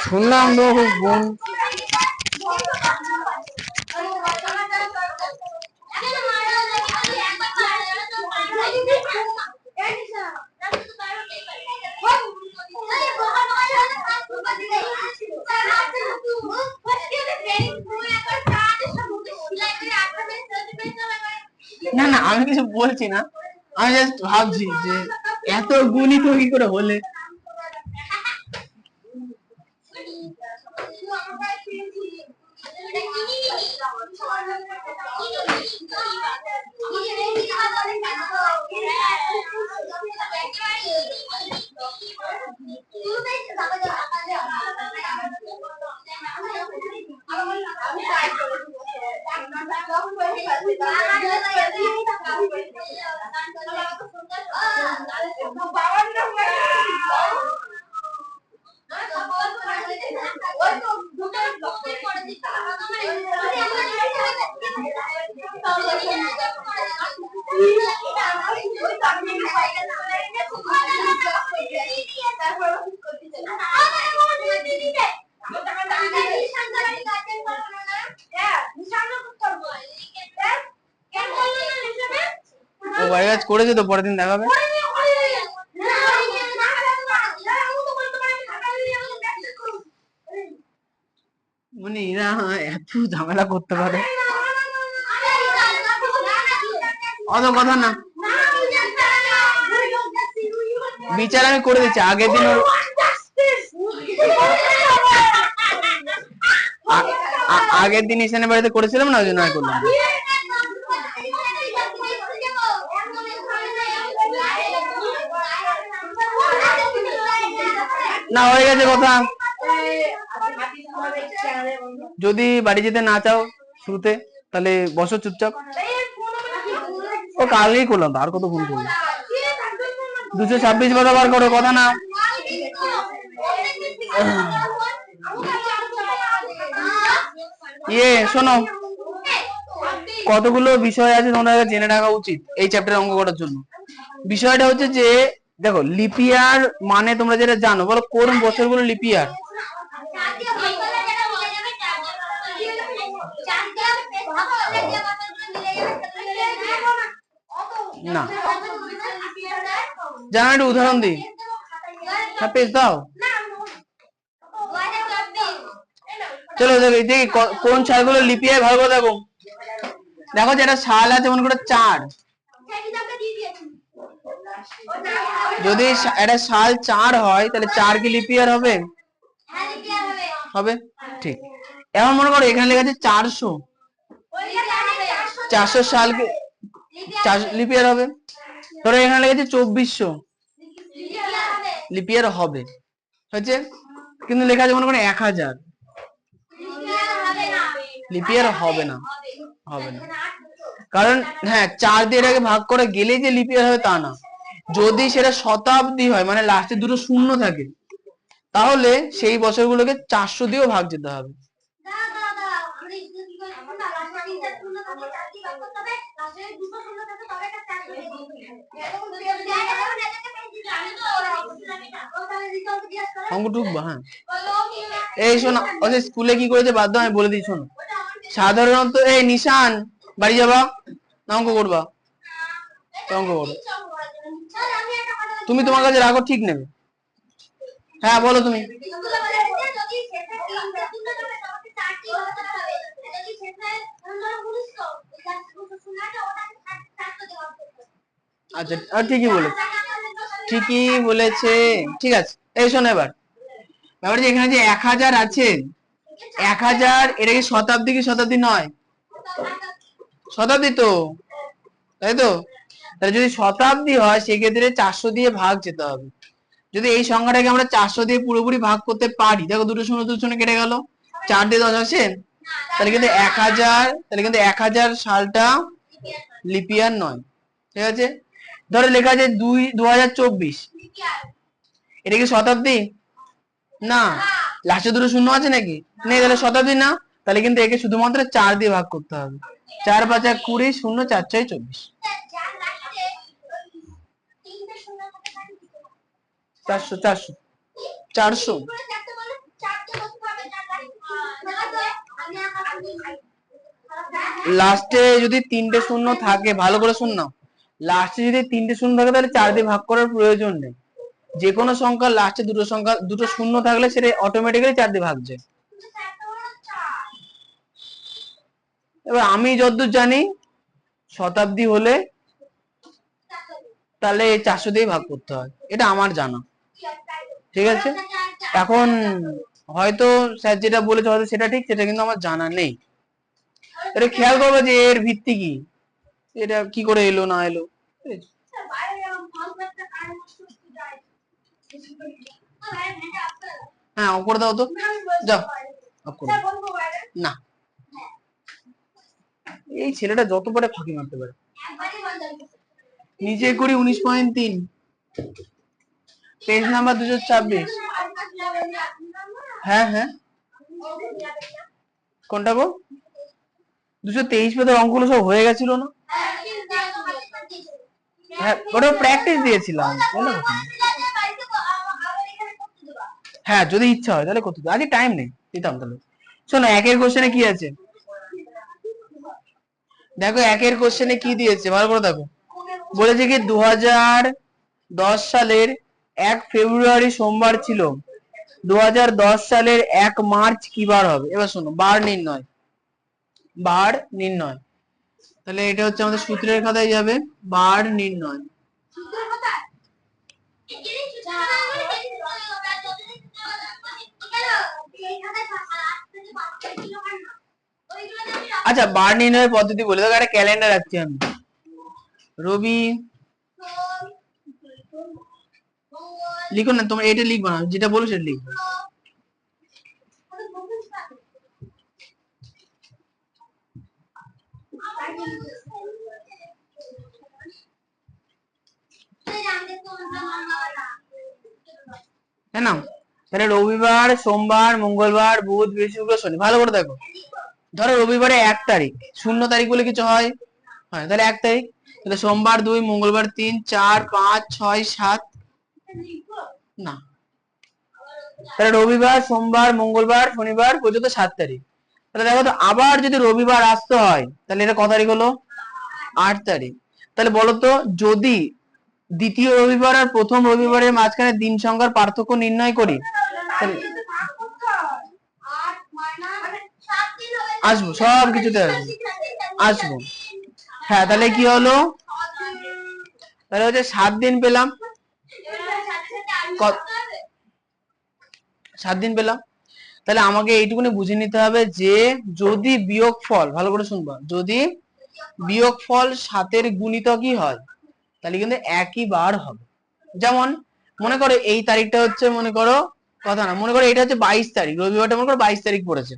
শুনলাম তো বোন না না আমি কিছু বলছি না, আমি জাস্ট ভাবছি যে এত গুণী তো কি করে হলে। ও বাড়ি কাজ করেছে তো, পরের দিন দেখাবে। মানে এরা এত ঝামেলা করতে পারে, অত কথা না, বিচার আমি করে দিচ্ছি। আগের দিন আগের দিন ঈশানের বাড়িতে করেছিলাম না, ওই জন্য করলাম না, হয়ে গেছে কথা। যদি বাড়ি যেতে না চাও শুরুতে, তাহলে বসো চুপচাপ। ও কালকেই করলাম, আর কত ফোন করবো। 226 বার করো, কথা না। শোনো, কতগুলো বিষয় আছে তোমাদের জেনে রাখা উচিত এই চ্যাপ্টারে অঙ্ক করার জন্য। বিষয়টা হচ্ছে যে দেখো, লিপিয়ার মানে তোমরা যেটা জানো, বলো কোন বছরগুলো লিপিয়ার? না জানো, একটা উদাহরণ দিই। হ্যাঁ পেজ দাও। চলো দেখি কোন সালগুলো লিপিয়ায়, ভালো করে দেখো। দেখো যেটা সাল আছে মনে করো 4, যদি এটা সাল 4 হয় তাহলে 4 কি লিপিয়ার হবে? হবে, ঠিক। এখন মনে করো এখানে লেখা আছে 400, 400 সাল কি 400 লিপিয়ার হবে? ধরো এখানে লেখা আছে 2400, লিপিয়ার হবে, হচ্ছে। কিন্তু লেখা আছে মনে করো 1000, লিপিয়ার হবে না, হবে না। কারণ হ্যাঁ 4 দিয়ে এটাকে ভাগ করে গেলে যে লিপিয়ার হবে তা না। যদি সেটা শতাব্দী হয়, মানে লাস্টে দুটো শূন্য থাকে, তাহলে সেই বছরগুলোকে 400 দিয়েও ভাগ যেতে হবে। অঙ্ক ঢুকবো, হ্যাঁ। এই শোনো, স্কুলে কি করেছে বাধ্য আমি বলে দিই, শোনো। সাধারণত এই নিশান বাড়ি যাবা, অঙ্ক করবা, অঙ্ক করো। তুমি তোমার কাছে রাখো, ঠিক নেবে। হ্যাঁ বলো তুমি। আচ্ছা ঠিকই বলেছে, ঠিকই বলেছে, ঠিক আছে। এই শোনো এবার ব্যাপারটা, এখানে যে 1000 আছে, 1000 এটা কি শতাব্দী কি শতাব্দী নয়? শতাব্দী তো, তাই তো। তাহলে যদি শতাব্দী হয় সেক্ষেত্রে 400 দিয়ে ভাগ যেতে হবে। যদি এই সংখ্যাটাকে আমরা 400 দিয়ে পুরোপুরি ভাগ করতে পারি, দেখো দুটো শূন্য দুটো শূন্য কেটে গেল, 4 দিয়ে 10 আসে, তাহলে কিন্তু 1000, তাহলে কিন্তু 1000 সালটা লিপিয়ার নয়। ঠিক আছে, ধরো লেখা আছে 2024, এটা কি শতাব্দী? না, লাস্টে দুটো শূন্য আছে নাকি? নেই, তাহলে শতাব্দী না। তাহলে কিন্তু একে শুধুমাত্র 4 দিয়ে ভাগ করতে হবে। 4 5 20, 0 4 6 24, 400 400 400। লাস্টে যদি 3টে শূন্য থাকে, ভালো করে শুন না, লাস্টে যদি 3টে শূন্য থাকে তাহলে 4 দিয়ে ভাগ করার প্রয়োজন নেই। যে কোনো সংখ্যা লাস্টে দুটো শূন্য থাকলে সেটা অটোমেটিক্যালি 4 দিয়ে ভাগ যায়। এবার আমি যতদূর জানি শতাব্দী হলে তাহলে 400 দিয়ে ভাগ করতে হয়, এটা আমার জানা। ঠিক আছে, এখন হয়তো স্যার যেটা বলেছে হয়তো সেটা ঠিক, সেটা কিন্তু আমার জানা নেই। এটা খেয়াল করবো যে এর ভিত্তি কি, এটা কি করে এলো না এলো। হ্যাঁ, অফ করে দাও তো, যাও অফ করে দাও। না, এই ছেলেটা যত পারে ফাঁকি মারতে পারে। নিচে করি 19.3, পেজ নাম্বার 226। হ্যাঁ হ্যাঁ, কোনটা গো? 223 পেজের অঙ্কগুলো সব হয়ে গেছিল না? হ্যাঁ, ওটা প্র্যাকটিস দিয়েছিলাম। হ্যাঁ, যদি ইচ্ছা হয় তাহলে করতে, আজকে টাইম নেই, দিতাম তাহলে। শোনো, একের কোশ্চেনে কি আছে দেখো, একের কোশ্চেনে কি দিয়েছে ভালো করে দেখো। বলেছে কি 2010 সালের 1 ফেব্রুয়ারি সোমবার ছিল, 2010 সালের 1 মার্চ কি বার হবে? এবার শোনো, বার নির্ণয়, বার নির্ণয়। তাহলে এটা হচ্ছে আমাদের সূত্রের খাতায় যাবে, বার নির্ণয়। আচ্ছা, বার নির্ণয়ের পদ্ধতি বলে দেখো, একটা ক্যালেন্ডার রাখছি আমি, রবি, লিখো না তোমরা, এটা লিখবো না, যেটা বলো সেটা লিখবো। তাই না? তাহলে রবিবার, সোমবার, মঙ্গলবার, বুধ, বৃহস্পতি, শনি। ভালো করে দেখো, ধরো রবিবারে 1 তারিখ, 0 তারিখ বলে কিছু হয়? হয়, তাহলে 1 তারিখ। তাহলে সোমবার 2, মঙ্গলবার 3, 4, 5, 6, 7, না, তাহলে রবিবার, সোমবার, মঙ্গলবার, শনিবার পর্যন্ত 7 তারিখ। তাহলে দেখো তো, আবার যদি রবিবার আসতে হয় তাহলে এটা কত তারিখ হলো? 8 তারিখ। তাহলে বলো তো, যদি দ্বিতীয় রবিবার আর প্রথম রবিবারের মাঝখানে দিন সংখ্যার পার্থক্য নির্ণয় করি, আসবো, সব কিছুতে আসবো। হ্যাঁ, তাহলে কি হলো? তাহলে হচ্ছে 7 দিন পেলাম, 7 দিন পেলাম। তাহলে আমাকে এইটুকুনি বুঝে নিতে হবে যে যদি বিয়োগফল, ভালো করে শুনবা, যদি বিয়োগফল 7-এর গুণিতকই হয় তাহলে কিন্তু একই বার হবে। যেমন মনে করো এই তারিখটা হচ্ছে, মনে করো কথা না, মনে করো এটা হচ্ছে 22 তারিখ, রবিবারটা মনে করো 22 তারিখ পড়েছে,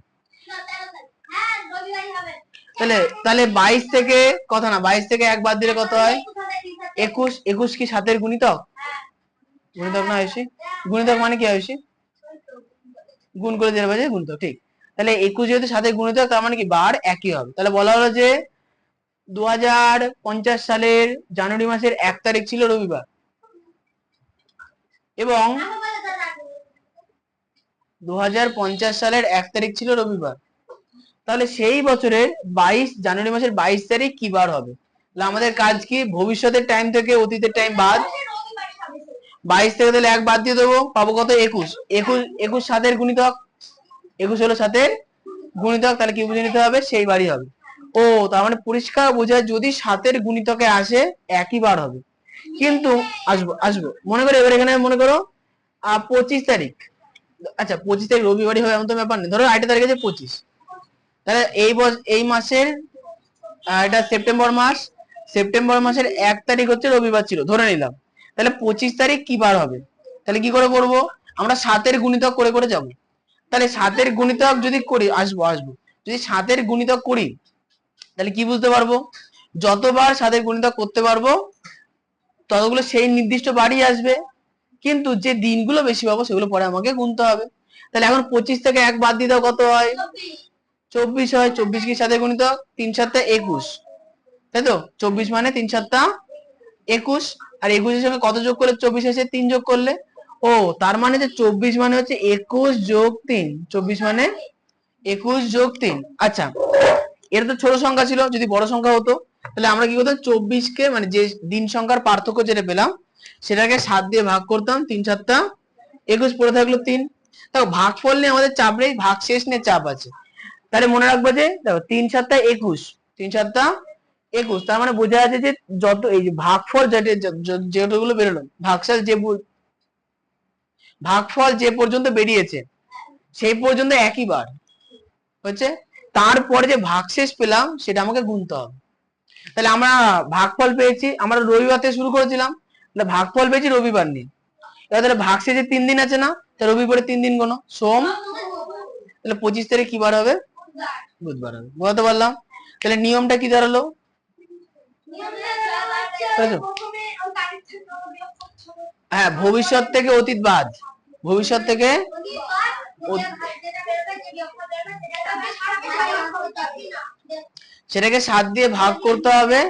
তাহলে তাহলে 22 থেকে কথা না, 22 থেকে 1 বাদ দিলে কত হয়? 21। 21 কি 7-এর গুণিতক? গুণিতক না আয়ুষী? গুণিতক মানে কি আয়ুষী? গুণ করে দেওয়া যায় গুণিতক, ঠিক। তাহলে 21 যেহেতু 7-এর গুণিতক, তার মানে কি বার একই হবে। তাহলে বলা হলো যে 2050 সালের জানুয়ারি মাসের 1 তারিখ ছিল রবিবার, এবং 2050 সালের 1 তারিখ ছিল রবিবার। তাহলে সেই বছরের 22 জানুয়ারি মাসের 22 তারিখ কি বার হবে? তাহলে আমাদের কাজ কি, ভবিষ্যতের টাইম থেকে অতীতের টাইম বাদ, 22 থেকে তাহলে 1 বাদ দিয়ে দেবো, পাবো কত? 21। 21 7-এর গুণিতক, 21 হলো 7-এর গুণিতক, তাহলে কি বুঝে নিতে হবে? সেই বারই হবে। ও, তার মানে পরিষ্কার বোঝায় যদি 7-এর গুণিতকে আসে একই বার হবে। কিন্তু আসবো আসবো, মনে করো এবার এখানে মনে করো 25 তারিখ, আচ্ছা 25 তারিখ রবিবারই হবে এমন তো ব্যাপার নেই, ধরো 8 তারিখ আছে 25, তাহলে এই মাসের এটা সেপ্টেম্বর মাস, সেপ্টেম্বর মাসের 1 তারিখ হচ্ছে রবিবার ছিল ধরে নিলাম, তাহলে 25 তারিখ কি বার হবে? তাহলে কি করে করব, আমরা 7-এর গুণিতক করে করে যাব। তাহলে 7-এর গুণিতক যদি করি, আসবো যদি 7-এর গুণিতক করি তাহলে কি বুঝতে পারবো, যতবার 7-এর গুণিতক করতে পারবো ততগুলো সেই নির্দিষ্ট বাড়ি আসবে, কিন্তু যে দিনগুলো বেশি পাবো সেগুলো পরে আমাকে গুনতে হবে। তাহলে এখন 25 থেকে 1 বাদ দিয়ে দাও, কত হয়? 24 হয়। 24 কি 7-এর গুণিতক? 3 7 21, তাই তো? 24 মানে 3 7 21, আর 21 এর সঙ্গে কত যোগ করলে 24 এসে? 3 যোগ করলে। ও, তার মানে যে 24 মানে হচ্ছে 21 যোগ 3, 24 মানে 21 যোগ 3। আচ্ছা, এটা তো ছোট সংখ্যা ছিল, যদি বড় সংখ্যা হতো তাহলে আমরা কি করতাম, 24 কে মানে যে দিন সংখ্যার পার্থক্য যেটা পেলাম সেটাকে 7 দিয়ে ভাগ করতাম, 3 7 21, পড়ে থাকলো 3। দেখো ভাগফল নিয়ে আমাদের চাপ নেই, ভাগ শেষ নিয়ে চাপ আছে। তাহলে মনে রাখবো যে দেখো 3 7 21, 3 7 21, তার মানে বোঝা যাচ্ছে যে যত এই যে ভাগফল যেগুলো বেরোলো, ভাগফল যে পর্যন্ত বেরিয়েছে সেই পর্যন্ত একই বার হচ্ছে, তারপরে যে ভাগশেষ পেলাম সেটা আমাকে গুনতে হবে। তাহলে আমরা ভাগফল পেয়েছি, আমরা রবিবার থেকে শুরু করেছিলাম, তাহলে ভাগফল পেয়েছি রবিবার নিয়ে। এবার তাহলে ভাগশেষে 3 দিন আছে না, তাহলে রবিবারে 3 দিন গোনো, সোম, তাহলে 25 তারিখ কি বার হবে? বুধবার হবে। বুঝতে পারলাম? তাহলে নিয়মটা কি দাঁড়ালো? হ্যাঁ, ভবিষ্যৎ থেকে অতীত বাদ, ভবিষ্যৎ থেকে সেটাকে 7 দিয়ে ভাগ করতে হবে।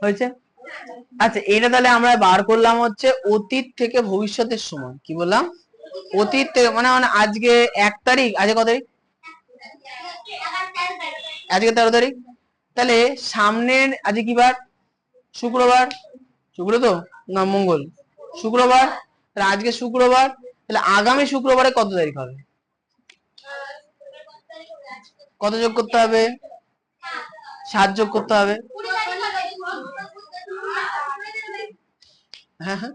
হয়েছে? আচ্ছা, এটা তাহলে আমরা বার করলাম হচ্ছে অতীত থেকে ভবিষ্যতের সময়। কি বললাম? অতীত থেকে মানে মানে আজকে 1 তারিখ, আজকে কত তারিখ? আজকে 13 তারিখ। তাহলে সামনের আজকে কি বার? শুক্রবার। শুক্র তো না মঙ্গল? শুক্রবার। তাহলে আজকে শুক্রবার, তাহলে আগামী শুক্রবারে কত তারিখ হবে? কত যোগ করতে হবে? 7 যোগ করতে হবে। হ্যাঁ হ্যাঁ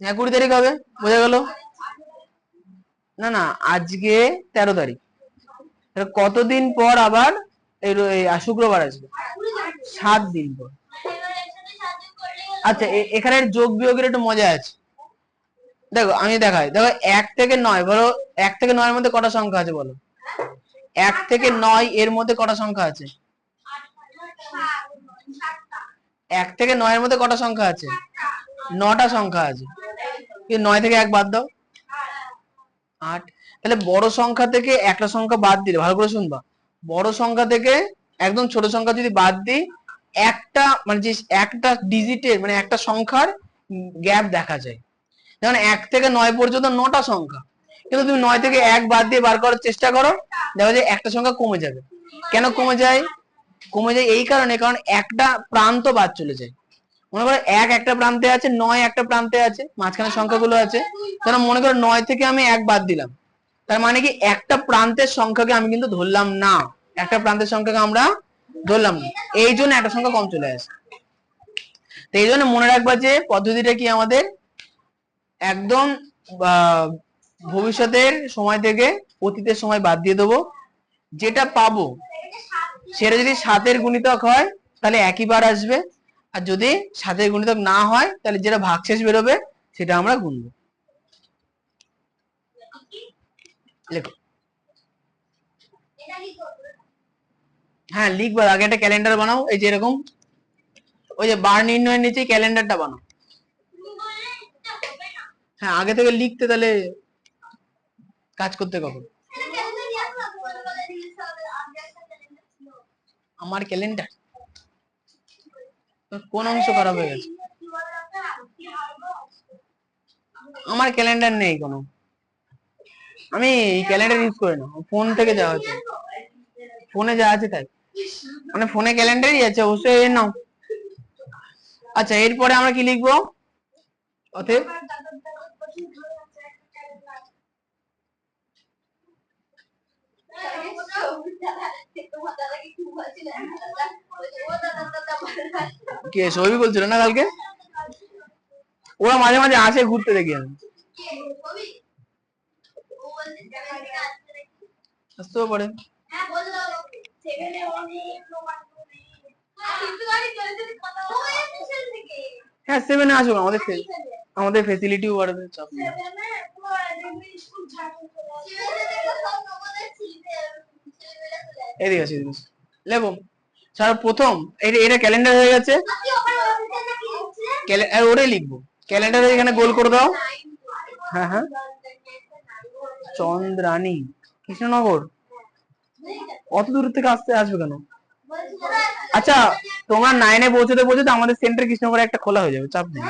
হ্যাঁ, 20 তারিখ হবে। বোঝা গেল? না না, আজকে 13 তারিখ, তাহলে কতদিন পর আবার শুক্রবার আসবে? 7 দিন পর। আচ্ছা, এখানে যোগ বিয়োগের একটু মজা আছে। দেখো আমি দেখাই, দেখো 1 থেকে 9, বলো 1 থেকে 9 এর মধ্যে কটা সংখ্যা আছে বলো? 1 থেকে 9 এর মধ্যে কটা সংখ্যা আছে? 1 থেকে 9 এর মধ্যে কটা সংখ্যা আছে? 9টা সংখ্যা আছে। 9 থেকে 1 বাদ দাও, 8। তাহলে বড় সংখ্যা থেকে একটা সংখ্যা বাদ দিলে, ভালো করে শুনবা, বড় সংখ্যা থেকে একদম ছোট সংখ্যা যদি বাদ দিই, একটা মানে যে একটা ডিজিটের মানে একটা সংখ্যার গ্যাপ দেখা যায়। যেমন 1 থেকে 9 পর্যন্ত 9টা সংখ্যা, কিন্তু তুমি 9 থেকে 1 বাদ দিয়ে বার করার চেষ্টা করো, দেখো যে একটা সংখ্যা কমে যাবে। কেন কমে যায়? কমে যায় এই কারণে, কারণ একটা প্রান্ত বাদ চলে যায়। মনে করো 1 একটা প্রান্তে আছে, 9 একটা প্রান্তে আছে, মাঝখানে সংখ্যাগুলো আছে। তাহলে মনে করো 9 থেকে আমি 1 বাদ দিলাম, তার মানে কি একটা প্রান্তের সংখ্যাকে আমি কিন্তু ধরলাম না, একটা প্রান্তের সংখ্যাকে আমরা ধরলাম না, এই জন্য একটা সংখ্যা কম চলে আসে। তো এই জন্য মনে রাখবা যে পদ্ধতিটা কি আমাদের একদম ভবিষ্যতের সময় থেকে অতীতের সময় বাদ দিয়ে দেবো, যেটা পাবো সেটা যদি 7-এর গুণিতক হয় তাহলে একই বার আসবে, আর যদি 7-এর গুণিতক না হয় তাহলে যেটা ভাগশেষ বেরোবে সেটা আমরা গুনবো। লেখো। হ্যাঁ লিখবা, আগে একটা ক্যালেন্ডার বানাও, এই যে এরকম, ওই যে বার নির্ণয়ের নিচে ক্যালেন্ডারটা বানাও। হ্যাঁ, আগে থেকে লিখতে, তাহলে কাজ করতে কখন? আমার ক্যালেন্ডার কোন অংশ খারাপ হয়ে গেছে? আমার ক্যালেন্ডার নেই কোনো, আমি ক্যালেন্ডার ইউজ করি না, ফোন থেকে যা হচ্ছে, ফোনে যা আছে তাই, মানে ফোনে ক্যালেন্ডারই আছে অবশ্যই, এর নাও। আচ্ছা, এরপরে আমরা কি লিখবো? অতএব কে সবই বলছিল না কালকে, ওরা মাঝে মাঝে আসে ঘুরতে, দেখি আমি আসতেও পারে। হ্যাঁ 7 এ আসুক, আমাদের ফেসিলিটিও বাড়বে, চাপ নেই। এদিকে আছে, এদিকে আছে। লেখো স্যার প্রথম এটা ক্যালেন্ডার হয়ে গেছে, ওটাই লিখবো, ক্যালেন্ডারে এখানে গোল করে দাও। হ্যাঁ হ্যাঁ, চন্দ্রানী কৃষ্ণনগর, অত দূর থেকে আসবে কেন? আচ্ছা তোমরা 9 এ পৌঁছতে পৌঁছতে আমাদের সেন্টার কৃষ্ণনগরে একটা খোলা হয়ে যাবে, চাপ নেই,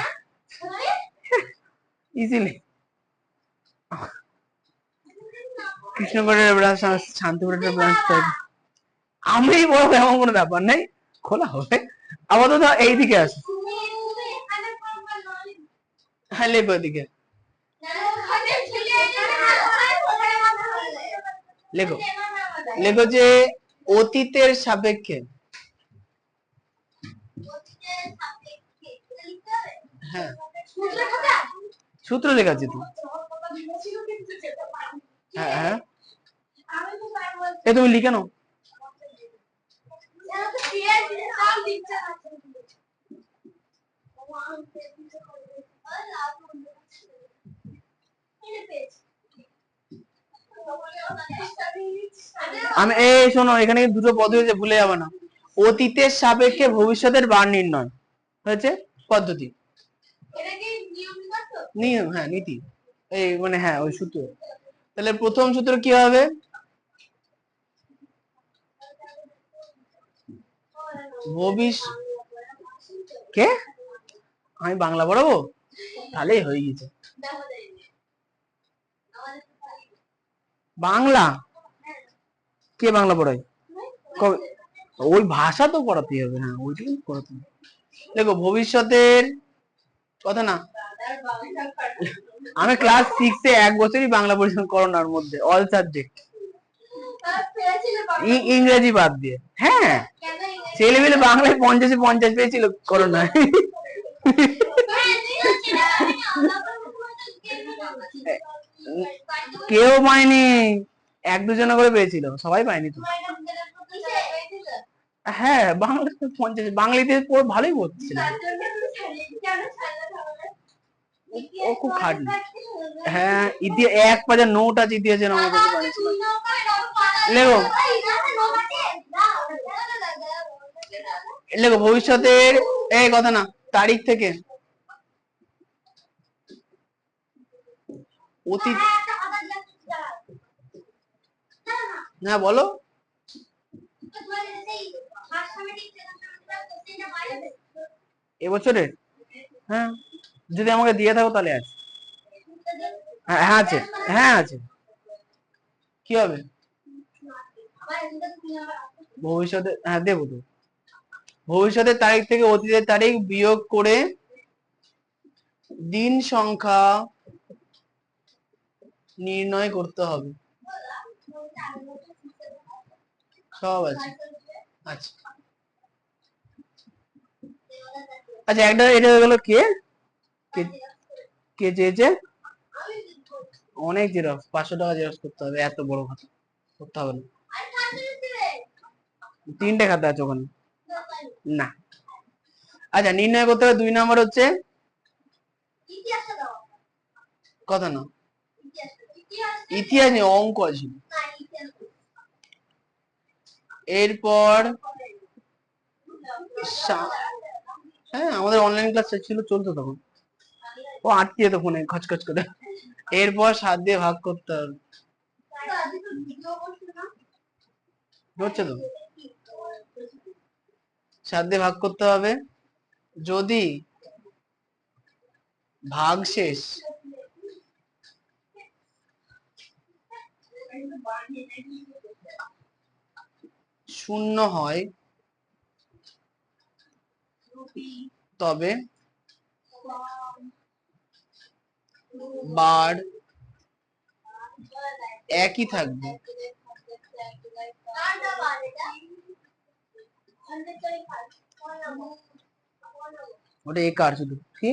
ইজিলি। কৃষ্ণনগরের ব্রাঞ্চ, শান্তিপুরের ব্রাঞ্চ থাকবে, আমি বলবো এমন কোনো ব্যাপার নেই, খোলা হবে। আপাতত এইদিকে আসে, হ্যাঁ লেখো এদিকে, লেখো লেখো যে অতীতের সাপেক্ষে, হ্যাঁ সূত্র লেখা আছে তো, হ্যাঁ হ্যাঁ এ তুমি লিখে নাও। আমি এই শোনো, এখানে দুটো পদ্ধতি হয়েছে, ভুলে যাবে না। অতীতের সাপেক্ষে ভবিষ্যতের বার নির্ণয় হয়েছে পদ্ধতি, নিয়ম, হ্যাঁ নীতি, এই মানে হ্যাঁ ওই সূত্র। তাহলে প্রথম সূত্র কি হবে? কে আমি বাংলা পড়াবো? তাহলেই হয়ে গেছে। বাংলা কে বাংলা পড়ায়? ওই ভাষা তো পড়াতেই হবে, হ্যাঁ ওইটাই পড়াতে হবে। দেখো ভবিষ্যতের কথা না, আমি ক্লাস 6 এ 1 বছরই বাংলা পড়েছিলাম করোনার মধ্যে, অল সাবজেক্ট, ইংরেজি বাদ দিয়ে। হ্যাঁ ছেলেমেলে বাংলায় 50-50 পেয়েছিল করোনায়। কেউ পায়নি, 1-2 জন করে পেয়েছিল, সবাই পায়নি তো। হ্যাঁ বাংলাতে 50, বাংলাতে ভালোই পড়ছিল, ও খুব খাটনি। হ্যাঁ ইতিহাস 1 পাতার নোট আছে ইতিহাসের, আমার কাছে বানিয়েছিল। লেখো লেখো ভবিষ্যতের এই কথা না, তারিখ থেকে অতীত, না বলো, এবছরের, হ্যাঁ যদি আমাকে দিয়ে থাকো তাহলে আছে, হ্যাঁ আছে, হ্যাঁ আছে, কি হবে ভবিষ্যতে, হ্যাঁ দেবো তো। ভবিষ্যতের তারিখ থেকে অতীতের তারিখ বিয়োগ করে দিন সংখ্যা নির্ণয় করতে হবে, সব আছে। আচ্ছা আচ্ছা একটা এটা হয়ে গেল, কে কে চেয়েছে অনেক জেরক্স, 500 টাকা জেরক্স করতে হবে, এত বড় খাতা করতে হবে না, 3টে খাতা আছে ওখানে না। আচ্ছা নির্ণয় করতে হবে 2 নম্বর হচ্ছে কথা না, ইতিহাস নিয়ে অঙ্ক আছে। এরপর হ্যাঁ আমাদের অনলাইন ক্লাস ছিল, চলতো তখন, ও আটকে যেত ফোনে খচখচ করে। এরপর 7 দিয়ে ভাগ করতে হবে, হচ্ছে তো 7 দিয়ে ভাগ করতে হবে, যদি ভাগশেষ শূন্য হয় তবে বার একই থাকবে, ওটা একার শুধু, কি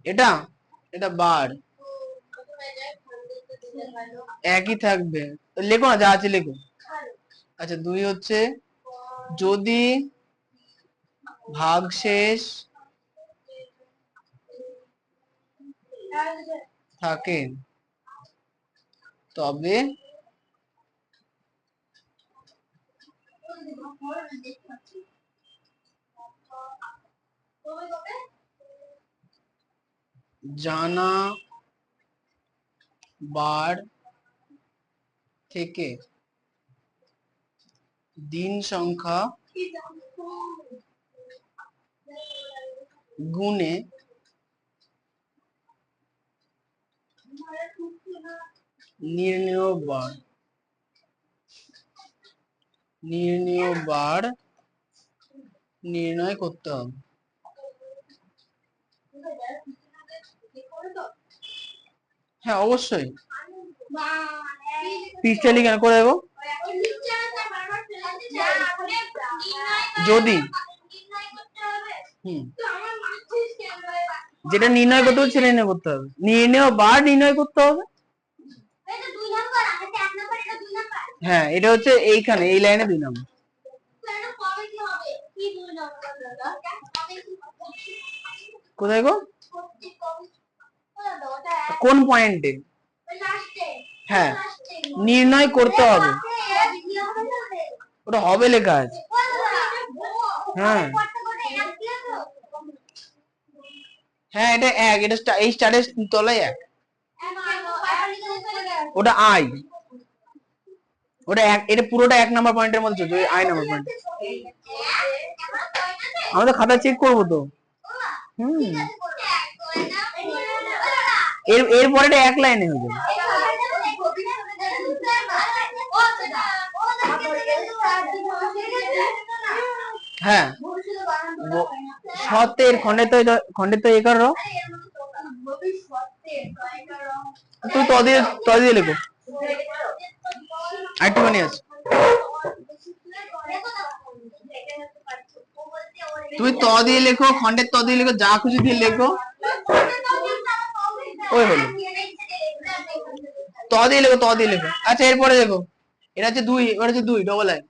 এটা, এটা বার একই থাকবে, লেখো না যা আছে লেখো, আচ্ছা 2 হচ্ছে যদি ভাগশেষ থাকে তবে জানা বার থেকে দিন সংখ্যা গুণে নির্ণেয় বার নির্ণয় করতে হবে। হ্যাঁ অবশ্যই পৃষ্ঠা লিখে করে দেবো। যদি যেটা নির্ণয় করতে হবে সেটা নির্ণয় করতে হবে, নির্ণেয় বার নির্ণয় করতে হবে। হ্যাঁ এটা হচ্ছে এইখানে এই লাইনে 2 নম্বর। কোথায় গো? কোন পয়েন্টে? হ্যাঁ নির্ণয় করতে হবে, ওটা হবে লেখা আছে। হ্যাঁ হ্যাঁ এটা 1, এটা এই স্টারের তলায় 1, ওটা আই, ওটা এটা পুরোটা 1 নাম্বার পয়েন্টের মধ্যে চলছে, আই নাম্বার পয়েন্ট। আমাদের খাতা চেক করবো তো। এর পরেটা 1 লাইনে হয়ে যাবে। হ্যাঁ সতের খন্ডে তো 11। তুই ত দিয়ে লিখো একটুখানি আছে, তুমি ত দিয়ে লেখো, খন্ডের ত দিয়ে লেখো, যা খুশি দিয়ে লেখো, ওই হলো ত দিয়ে লেখো, ত দিয়ে লেখো। আচ্ছা এরপরে দেখো, এটা হচ্ছে 2, এটা হচ্ছে 2 ডবল আই।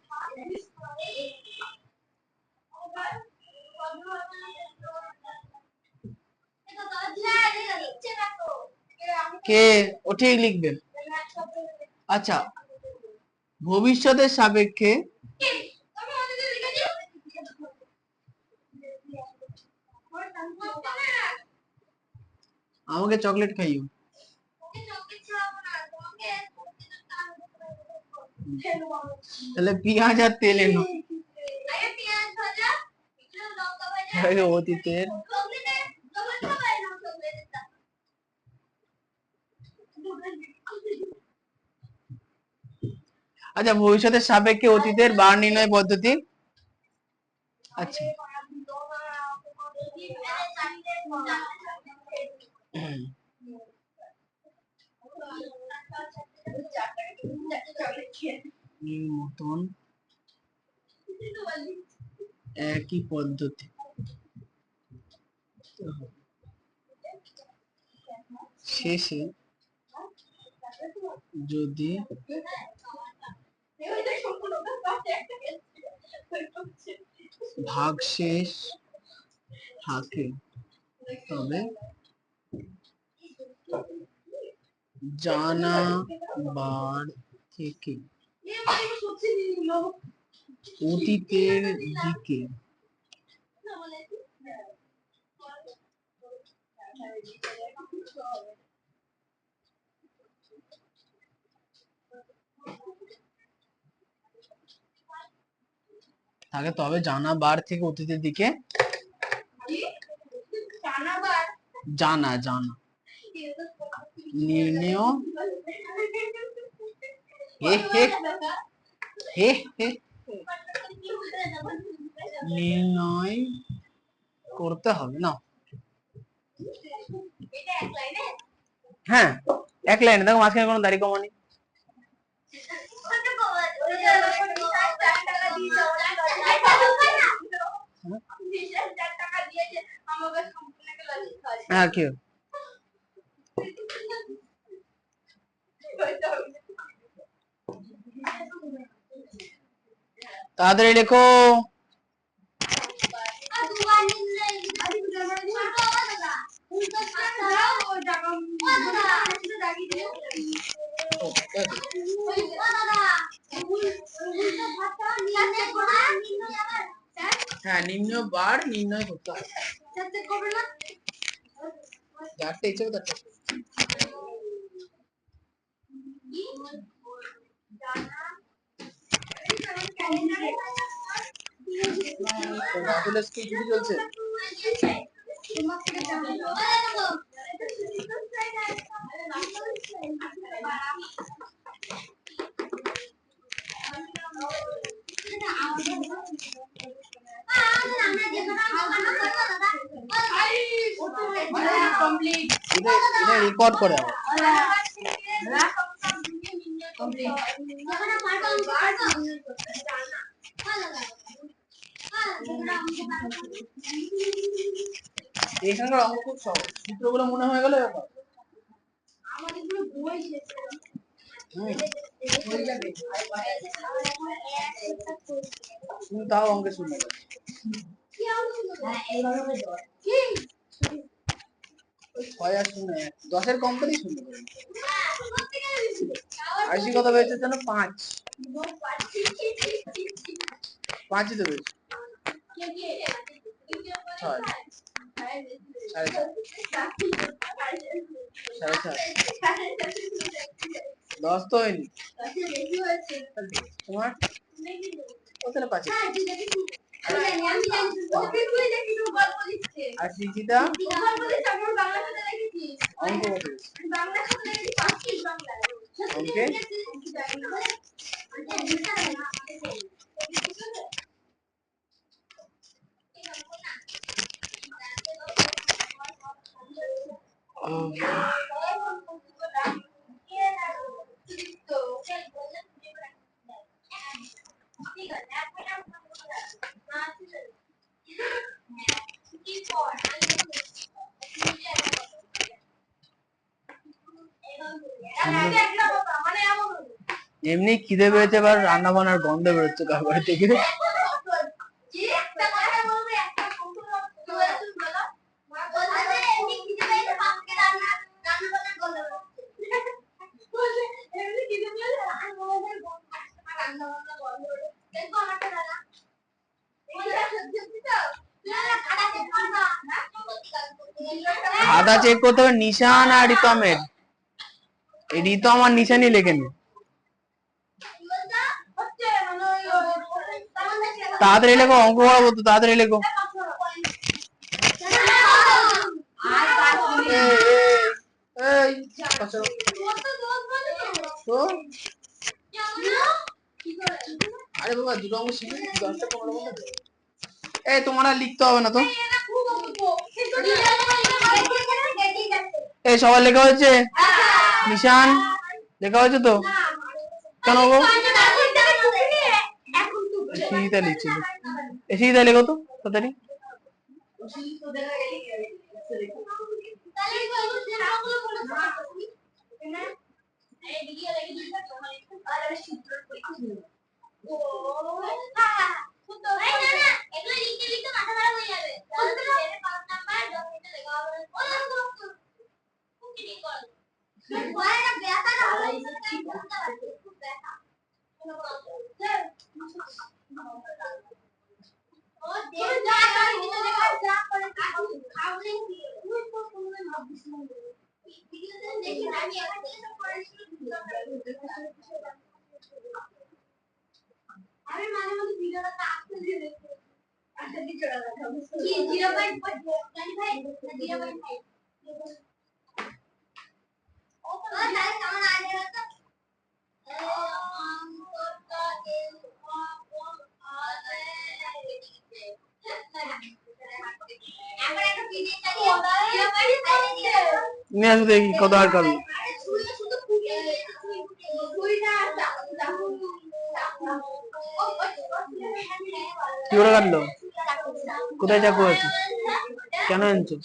কে? ও ঠিক লিখবে। আচ্ছা ভবিষ্যতের সাপেক্ষে আমাকে চকলেট খাইও। তাহলে পেঁয়াজ আর তেল এনো। অতীতের আচ্ছা ভবিষ্যতের সাপেক্ষে অতীতের বার নির্ণয় পদ্ধতি। আচ্ছা মতন একই পদ্ধতি শেষে যদি ভাগশেষ থাকে তবে জানা বার থেকে অতীতের দিকে থাকে তবে জানা বার থেকে অতীতের দিকে জানা নির্ণেয় নির্ণয় করতে হবে না। হ্যাঁ 1 লাইনে দেখো, মাঝখানে কোনো দাড়ি কমা নেই। হ্যাঁ কি তাড়াতাড়ি লেখো। হ্যাঁ, নিম্ন বার নির্ণয় করতে হবে। যারটা ইচ্ছে হবে তারটা। রাতুলের স্কুল ছুটি চলছে। এটা রেকর্ড করে এখানকার অঙ্ক খুব সহজ, সূত্রগুলো মনে হয়ে গেল ব্যাপার। তাও অঙ্কে শুনে ছয় আর শূন্য 10-এর কম করেই শুনতে পারি। আইসি কত পেয়েছে যেন? 5 5ই তো পেয়েছে। 6 10 তো হয়নি তোমার। ওখানে 5 আর শিক্ষিতা অঙ্ক কত অঙ্কে? এমনি খিদে পেয়েছে, এবার রান্না বান্নার গন্ধ বেরোচ্ছে কারবারে থেকে। খাতা চেক করতে হবে নিশান আর রিতমের। রিতম আর নিশানই লেখেনি। তাড়াতাড়ি লেখো, অঙ্ক করাবো তো, তাড়াতাড়ি লেখো। আরে বাবা, দুটো অঙ্ক শিখে 10টা 15 এই তোমার আর লিখতে হবে না তো। এই সবার লেখা হয়েছে? নিশান লেখা হয়েছে তো? কেন গো? শিক্ষিতা লিখছিল। শিক্ষিতা লেখো তো তাড়াতাড়ি। আমি মাঝে মাঝে ভিডিওটা কাটতে দিয়ে দেখি। আচ্ছা কি চলা কথা কি 0.5 ভাই 0.5 ও তাহলে কেমন আগে তো নিয়ে আসো দেখি কত আর করবো। কি করে কাটলো? কোথায় চাকু আছে? কেন আনছো?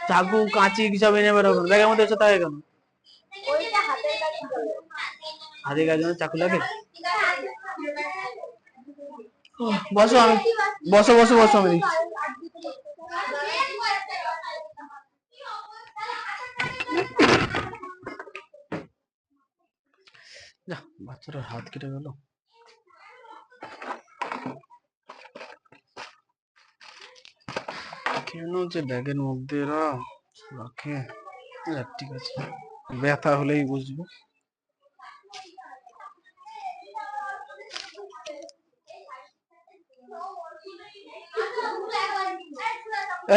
চাকু কাঁচি সব এনে বেরোবো ব্যাগের মধ্যে এসে থাকে কেন? হাতের কাজ চাকু লাগে? বসো আমি বসো বসো বসো আমি দিচ্ছি। যা, বাচ্চাটার হাত কেটে গেল। কেন যে ব্যাগের মধ্যে এরা রাখে? ঠিক আছে, ব্যথা হলেই বুঝবো।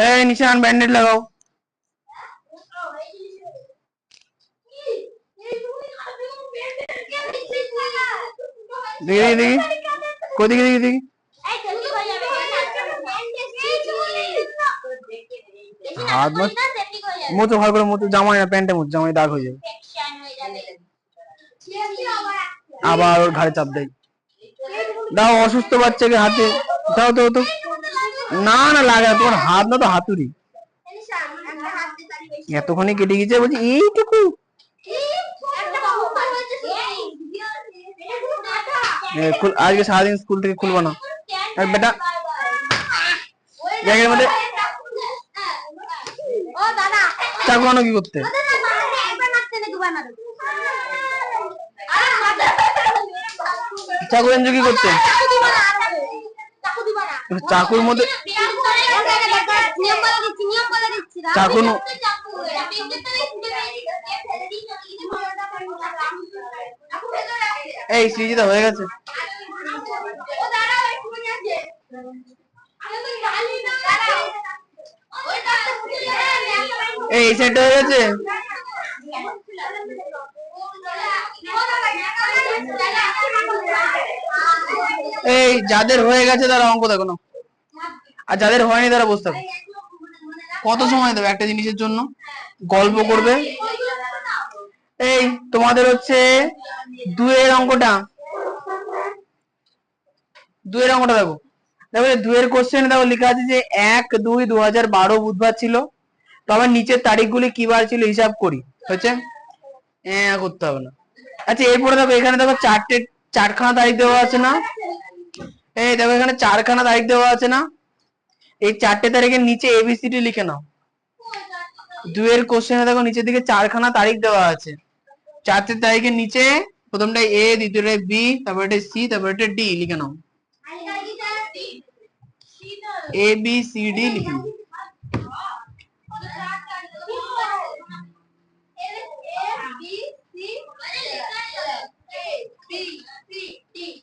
এই নিচে আন, ব্যান্ডেড লাগাও। দেখি দেখি কোদিকে দেখি দেখি। হাত মুতো ভালো করে মুতো, জামাই না প্যান্টে মুতো, জামাই দাগ হয়ে যাবে। আবার ওর ঘাড়ে চাপ দেয়। দাও অসুস্থ বাচ্চাকে হাতে দাও তো। তো না না লাগে, তোমার হাত না তো হাতুড়ি। এতক্ষণে কেটে গেছে বলছি এইটুকু। আজকে সারাদিন স্কুল থেকে খুলবো না বেটা। ব্যাগের মধ্যে চাকু আনো কি করতে? চাকু এনজয় কি করতে? চাকুর মধ্যে চাকু এই সৃজিতা হয়ে গেছে। এই সেট হয়ে গেছে। এই যাদের হয়ে গেছে তারা অঙ্ক দেখো না, আর যাদের হয়নি তারা বসে থাকো। কত সময় দেবে একটা জিনিসের জন্য? গল্প করবে। এই তোমাদের হচ্ছে দুয়ের অঙ্কটা, দুয়ের অঙ্কটা দেখো। দেখো দুয়ের কোশ্চেন দেখো লেখা আছে যে 1-2-2012 বুধবার ছিল। তো আমার নিচের তারিখগুলি কি বার ছিল হিসাব করি। হচ্ছে করতে হবে না। আচ্ছা এরপরে দেখো এখানে দেখো চারখানা তারিখ দেওয়া আছে না? এই দেখো এখানে চারখানা তারিখ দেওয়া আছে না? এই চারটে তারিখের নিচে এবিসিডি লিখে নাও। দুয়ের কোশ্চেনে দেখো নিচের দিকে চারখানা তারিখ দেওয়া আছে। চারটে তারিখের নিচে প্রথমটা এ, দ্বিতীয়টা বি, তারপরে সি, তারপরে ডি লিখে নাও। এ বি সি ডি লিখে নাও।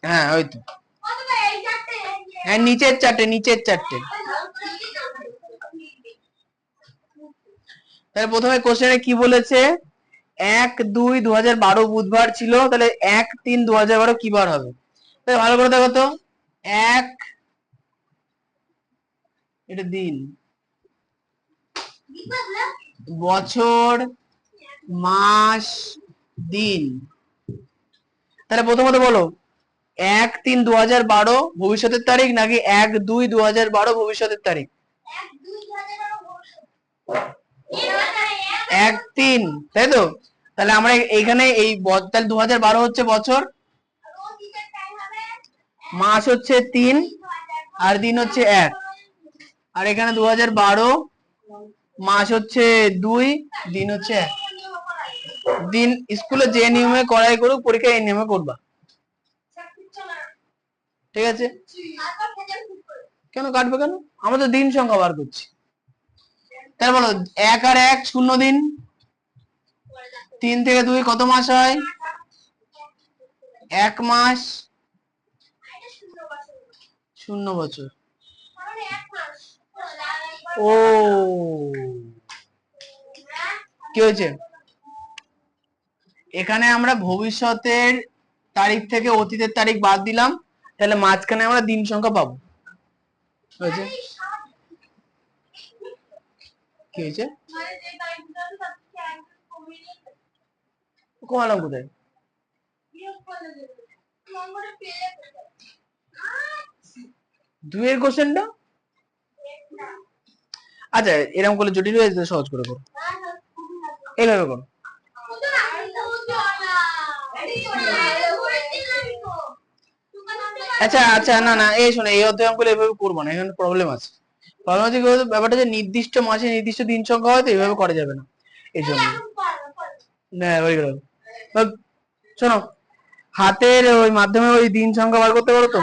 হ্যাঁ ওই তো, হ্যাঁ নিচের চারটে, নিচের চারটে। তাহলে প্রথমে কোশ্চেনে কি বলেছে? 1-2-2012 বুধবার ছিল, তাহলে 1-3-2012 কি বার হবে? তাহলে ভালো করে দেখো তো, এক এটা দিন, বছর, মাস, দিন। তাহলে প্রথমত বলো 1-3-2012 ভবিষ্যতের তারিখ নাকি 1-2-2012 ভবিষ্যতের তারিখ? 1-3, তাই তো? তাহলে আমরা এইখানে এই তাহলে 2012 হচ্ছে বছর, মাস হচ্ছে 3, আর দিন হচ্ছে 1। আর এখানে 2012 মাস হচ্ছে 2, দিন হচ্ছে 1। দিন স্কুলে যে নিয়মে করাই করুক, পরীক্ষায় এই নিয়মে করবা, ঠিক আছে? কেন কাটবে কেন? আমরা তো দিন সংখ্যা বার করছি। তাহলে বলো 1 আর 1 0 দিন, 3 থেকে 2 কত মাস হয়? 1 মাস, 0 বছর। ও কি হয়েছে? এখানে আমরা ভবিষ্যতের তারিখ থেকে অতীতের তারিখ বাদ দিলাম, তাহলে মাঝখানে আমরা দিন সংখ্যা পাবো। হয়েছে? কি হয়েছে? কমালাম কোথায়? দুইয়ের কোশ্চেনটা আচ্ছা এরকম করলে জটিল হয়ে যেতে, সহজ করে করো, এইভাবে করো। আচ্ছা আচ্ছা, না না, এই শোনো, এই অধ্যায় অঙ্কগুলো এভাবে করবো না, এখানে প্রবলেম আছে। প্রবলেম আছে কি বলতো, ব্যাপারটা যে নির্দিষ্ট মাসে নির্দিষ্ট দিন সংখ্যা হয় তো এইভাবে করা যাবে না, এই জন্য। হ্যাঁ ওই গেল। শোনো, হাতের ওই মাধ্যমে ওই দিন সংখ্যা বার করতে পারো তো?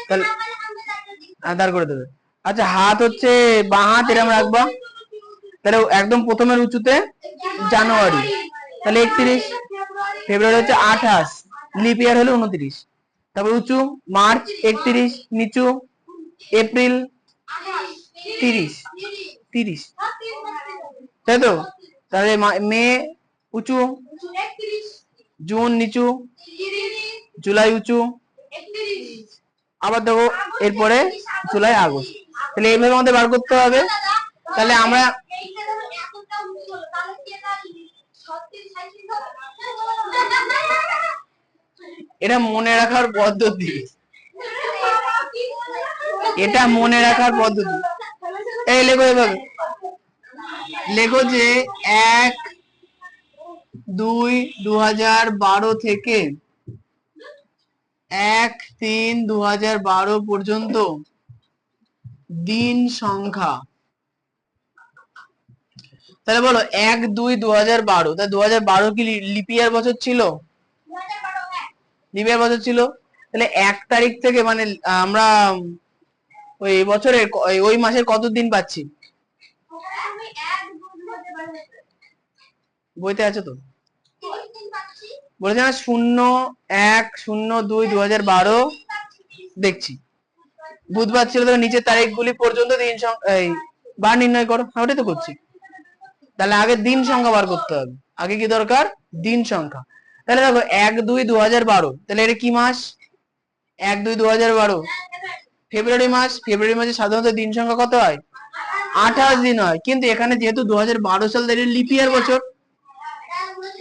তাহলে দাঁড় করে দেবে। আচ্ছা, হাত হচ্ছে বাঁ হাত এরম রাখবা, তাহলে একদম প্রথমের উঁচুতে জানুয়ারি, তাহলে 31। ফেব্রুয়ারি হচ্ছে 28, লিপ ইয়ার হলো 29, তারপর উঁচু মার্চ 31, নিচু এপ্রিল 30, 30, তাই তো? তাহলে মে উঁচু, জুন নিচু, জুলাই উঁচু, আবার দেখো এরপরে জুলাই আগস্ট, তাহলে এইভাবে আমাদের বার করতে হবে। তাহলে আমরা এটা মনে রাখার পদ্ধতি, এটা মনে রাখার পদ্ধতি। এই লেখো এভাবে, লেখো যে 1-2-2012 থেকে 1-3-2012 পর্যন্ত দিন সংখ্যা। তাহলে বলো 1-2-2012, তা 2012 কি লিপ ইয়ার বছর ছিল? লিপ ইয়ার বছর ছিল। তাহলে 1 তারিখ থেকে মানে আমরা ওই বছরের ওই মাসের কত দিন পাচ্ছি? বইতে আছে তো, বলেছে না 0-1-02-2012 দেখছি, বুধবার ছিল, তো নিচের তারিখগুলি পর্যন্ত দিন এই বার নির্ণয় করো। ওটাই তো করছি। তাহলে আগে দিন সংখ্যা বার করতে হবে, আগে কি দরকার? দিন সংখ্যা। তাহলে দেখো 1-2-2012, তাহলে এটা কি মাস? 1-2-2012 ফেব্রুয়ারি মাস। ফেব্রুয়ারি মাসে সাধারণত দিন সংখ্যা কত হয়? 28 দিন হয়, কিন্তু এখানে যেহেতু 2012 সাল লিপ ইয়ার বছর,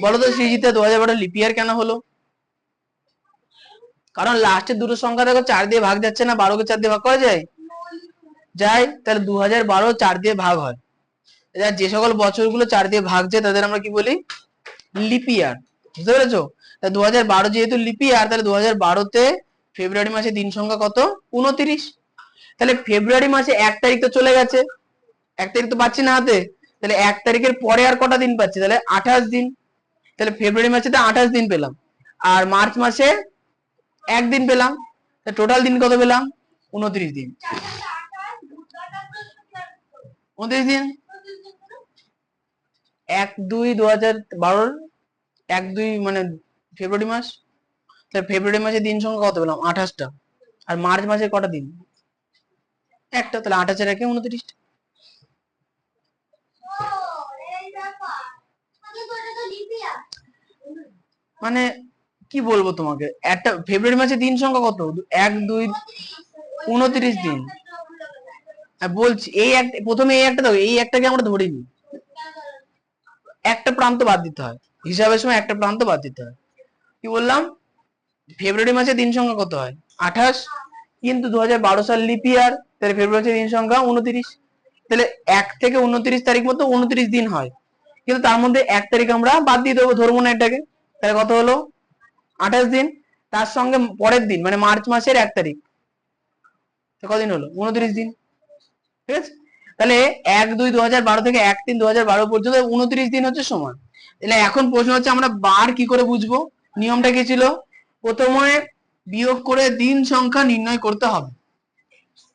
বলো তো সৃজিতা 2012 লিপ ইয়ার কেন হলো? কারণ লাস্টের দুটো সংখ্যা দেখো 4 দিয়ে ভাগ যাচ্ছে না, 12 কে 4 দিয়ে ভাগ করা যায়? যায়, তাহলে 2012 4 দিয়ে ভাগ হয়। যে সকল বছরগুলো 4 দিয়ে ভাগ যায় তাদের আমরা কি বলি? লিপ ইয়ার। বুঝতে পেরেছো? তা 2012 যেহেতু লিপ ইয়ার, তাহলে 2012-তে ফেব্রুয়ারি মাসে দিন সংখ্যা কত? 29। তাহলে ফেব্রুয়ারি মাসে 1 তারিখ তো চলে গেছে, 1 তারিখ তো পাচ্ছি না হাতে, তাহলে 1 তারিখের পরে আর কটা দিন পাচ্ছি? তাহলে 28 দিন। তাহলে ফেব্রুয়ারি মাসে 28 দিন পেলাম, আর মার্চ মাসে 1 দিন পেলাম, টোটাল দিন কত পেলাম? 29 দিন। 29 দিন। 1-2-2012, 1-2 মানে ফেব্রুয়ারি মাস, তাহলে ফেব্রুয়ারি মাসে দিন সংখ্যা কত পেলাম? 28টা। আর মার্চ মাসে কটা দিন? একটা, তাহলে 28-এর 29টা। মানে কি বলবো তোমাকে, একটা ফেব্রুয়ারি মাসে দিন সংখ্যা কত? 1-2-29 দিন। বলছি এই প্রথমে এই একটা দাও, এই একটাকে আমরা ধরিনি, একটা প্রান্ত বাদ দিতে হয়, হিসাবের সময় একটা প্রান্ত বাদ দিতে হয়। কি বললাম? ফেব্রুয়ারি মাসে দিন সংখ্যা কত হয়? 28, কিন্তু 2012 সাল লিপ ইয়ার, তাহলে ফেব্রুয়ারি মাসে দিন সংখ্যা 29। তাহলে 1 থেকে 29 তারিখ মতো 29 দিন হয়, কিন্তু তার মধ্যে 1 তারিখ আমরা বাদ দিয়ে দেবো, ধরবো না এটাকে। তাহলে কত হলো? 28 দিন। তার সঙ্গে পরের দিন মানে মার্চ মাসের 1 তারিখ, কদিন হলো? 29 দিন। ঠিক আছে? তাহলে 1-2-2012 থেকে 1-3-2012 পর্যন্ত 29 দিন হচ্ছে সময়। তাহলে এখন প্রশ্ন হচ্ছে আমরা বার কি করে বুঝবো? নিয়মটা কি ছিল? প্রথমে বিয়োগ করে দিন সংখ্যা নির্ণয় করতে হবে,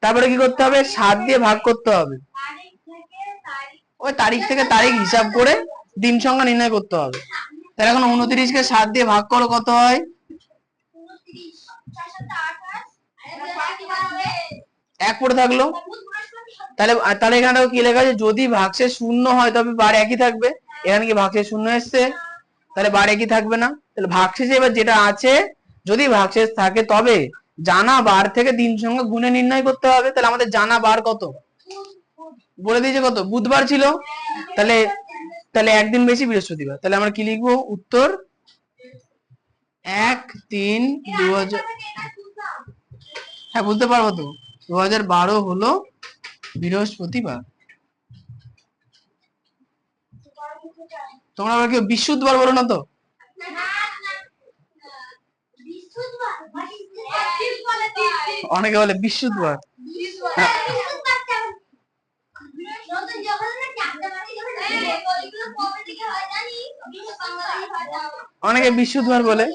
তারপরে কি করতে হবে? 7 দিয়ে ভাগ করতে হবে, ওই তারিখ থেকে তারিখ হিসাব করে দিন সংখ্যা নির্ণয় করতে হবে। তাহলে এখন 29-কে 7 দিয়ে ভাগ করো, কত হয়? 1 পড়ে থাকলো। তাহলে তাহলে এখানে কি লেখা আছে? যদি ভাগশেষ 0 হয় তবে বার একই থাকবে। এখানে কি ভাগশেষ 0 এসছে, তাহলে বার একই থাকবে না। তাহলে ভাগশেষে এবার যেটা আছে, যদি ভাগশেষ থাকে তবে জানা বার থেকে দিন সংখ্যা গুণে নির্ণয় করতে হবে। তাহলে আমাদের জানা বার কত বলে দিয়েছে, কত? বুধবার ছিল, তাহলে তাহলে একদিন বেশি, বৃহস্পতিবার। তাহলে আমরা কি লিখবো? উত্তর 1-3-2000। হ্যাঁ বুঝতে পারবো তো, 2012 হলো বৃহস্পতিবার। তোমরা আবার কেউ বিশুদ্ধবার বলো না তো? অনেকে বলে বিশুদ্ধবার। অনেকে বিশুদ্ধবার বলে।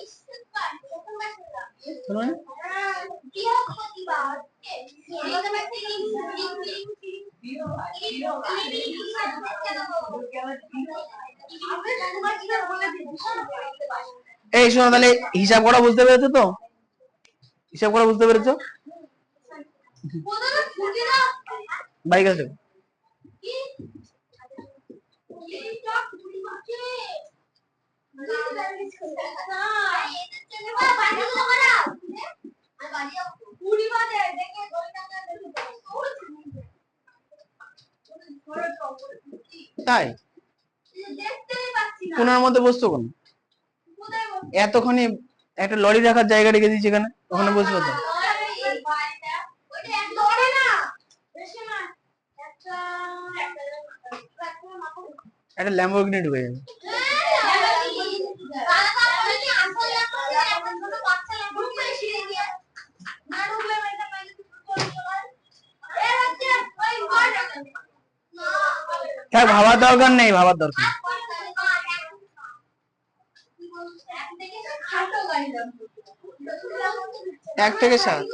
এই শোনো, তাহলে হিসাব করা বুঝতে পেরেছো তো? হিসাব করা বুঝতে পেরেছো? বাইক আছে। তাই কোনার মধ্যে বসতো কোন? এতক্ষণে একটা লরি রাখার জায়গা রেখে দিয়েছি এখানে, ওখানে বসবো তো। একটা ল্যাম্বরগিনি ঢুকে যাবে। ভাবার দরকার নেই, ভাবার দরকার। 1 থেকে 7।